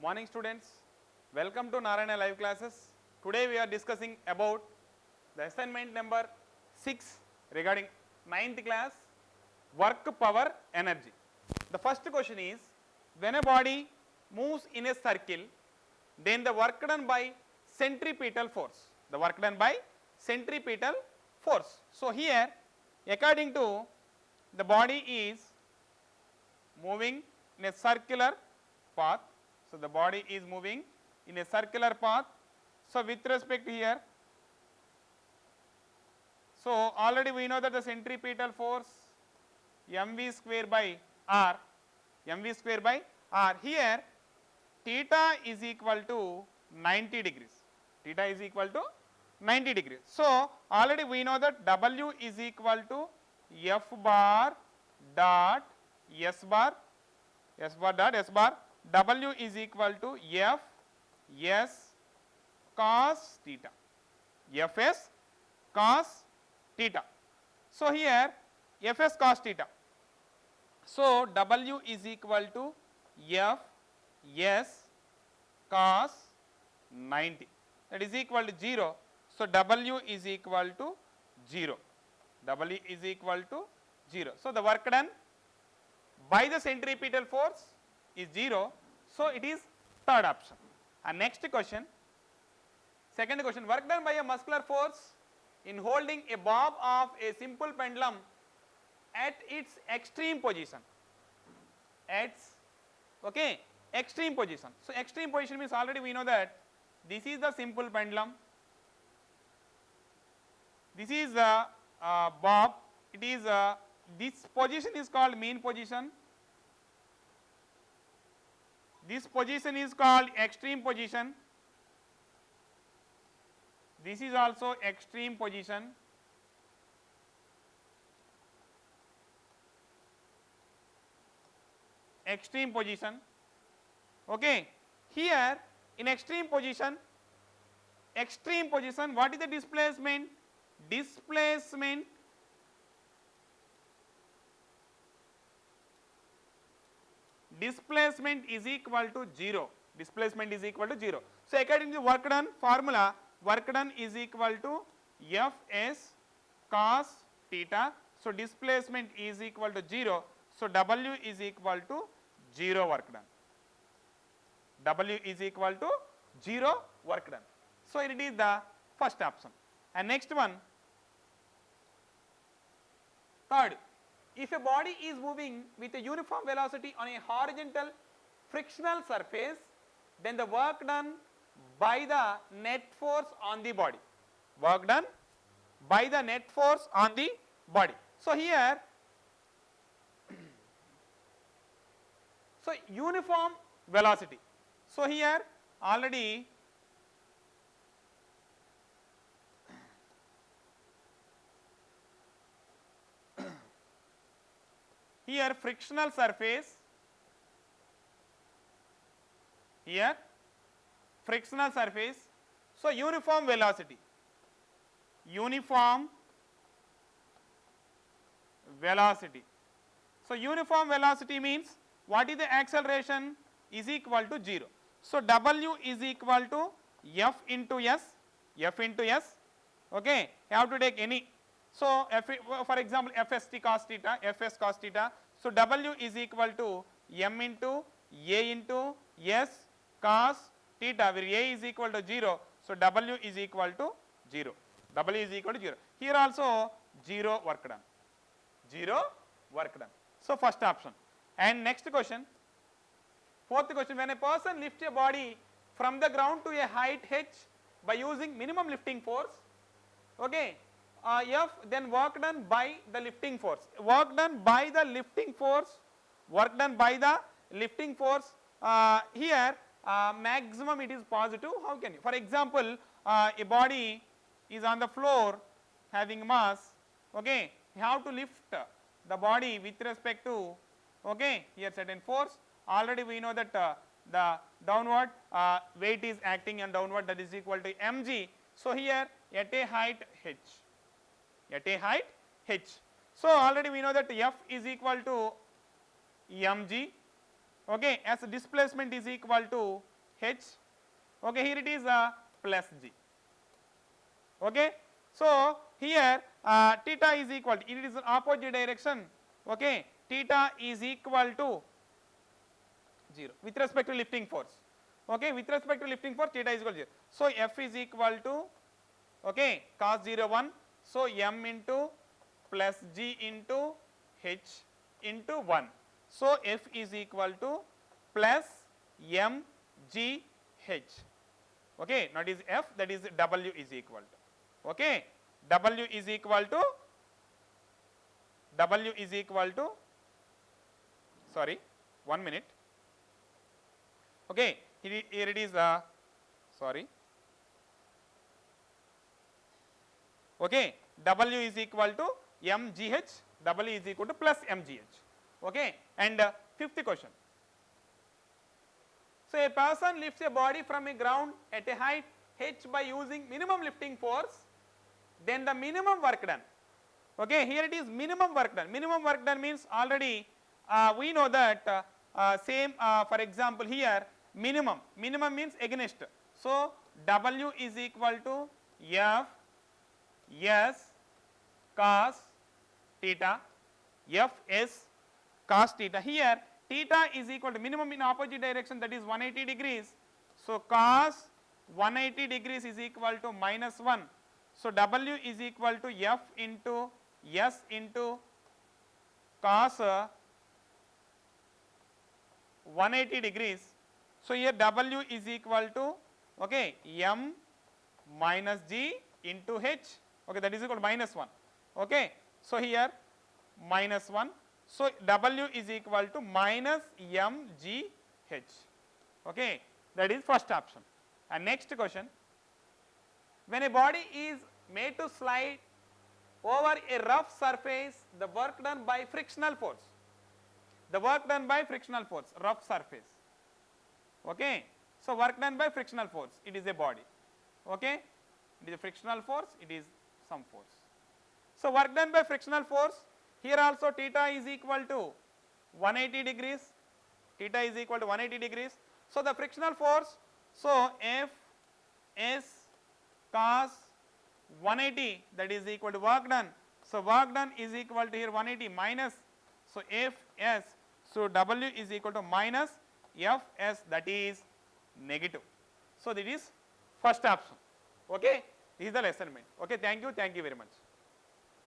Morning students, welcome to Narayana live classes. Today we are discussing about the assignment number 6 regarding 9th class work power energy. The first question is, when a body moves in a circle, then the work done by centripetal force. The work done by centripetal force. So here, according to the body is moving in a circular path. So the body is moving in a circular path. So with respect here, so already we know that the centripetal force mv square by r, mv square by r. Here theta is equal to 90 degrees. Theta is equal to 90 degrees. So already we know that W is equal to F bar dot S bar, S bar dot S bar. W is equal to F S cos theta, F S cos theta. So here F S cos theta. So W is equal to F S cos 90, that is equal to 0. So W is equal to 0. W is equal to 0. So the work done by the centripetal force is 0. So it is third option. And next question, second question, work done by a muscular force in holding a bob of a simple pendulum at its extreme position. At extreme position. So extreme position means already we know that this is the simple pendulum. This is the bob. It is this position is called mean position. This position is called extreme position. This is also extreme position. Extreme position. Okay. Here in extreme position, what is the displacement? Displacement is equal to 0. Displacement is equal to 0. So according to work done formula, work done is equal to F S cos theta. So displacement is equal to 0. So W is equal to 0 work done. W is equal to 0 work done. So it is the first option. And next one, third, if a body is moving with a uniform velocity on a horizontal frictional surface, then the work done by the net force on the body. Work done by the net force on the body. So here, so uniform velocity. So here already here frictional surface, here frictional surface. So uniform velocity, uniform velocity. So uniform velocity means what is the acceleration is equal to 0. So W is equal to F into S, F into S. Okay, you have to take any. So for example Fst cos theta, Fs cos theta. So W is equal to M into A into S cos theta, where A is equal to 0. So W is equal to 0. W is equal to 0. Here also 0 work done. 0 work done. So first option. And next question, fourth question, when a person lifts a body from the ground to a height h by using minimum lifting force, okay, F, then work done by the lifting force. Work done by the lifting force. Work done by the lifting force. Here maximum it is positive. How can you? For example, a body is on the floor having mass. Okay, you have to lift the body with respect to, okay, here certain force. Already we know that the downward weight is acting on downward, that is equal to mg. So here at a height h. At a height h. So already we know that F is equal to mg, okay, as displacement is equal to h. Okay, here it is plus g. Okay, so here theta is equal to, it is in opposite direction. Okay, theta is equal to 0 with respect to lifting force. Okay, with respect to lifting force theta is equal to 0. So F is equal to, okay, cos 0 1, so m into plus g into h into 1. So F is equal to plus m g h. Okay, not is F, that is W is equal to, okay, W is equal to, W is equal to, sorry, 1 minute. Okay, here it is sorry, okay, W is equal to mgh, W is equal to plus mgh. Okay, and fifth question. So a person lifts a body from a ground at a height h by using minimum lifting force, then the minimum work done. Okay, here it is minimum work done. Minimum work done means already we know that same for example here minimum means against. So W is equal to F S cos theta, F S cos theta. Here theta is equal to minimum in opposite direction, that is 180 degrees. So cos 180 degrees is equal to minus 1. So W is equal to F into S into cos 180 degrees. So here W is equal to, okay, m minus g into h. Okay, that is equal to minus 1. Okay, so here minus 1. So W is equal to minus mgh. Okay, that is first option. And next question, when a body is made to slide over a rough surface, the work done by frictional force, the work done by frictional force, rough surface. Okay, so work done by frictional force, it is a body. Okay, it is a frictional force, it is some force. So work done by frictional force, here also theta is equal to 180 degrees, theta is equal to 180 degrees. So the frictional force, so F S cos 180, that is equal to work done. So work done is equal to here 180 minus, so F S, so W is equal to minus F S, that is negative. So this is first option. Okay, this is the lesson. Okay, thank you very much.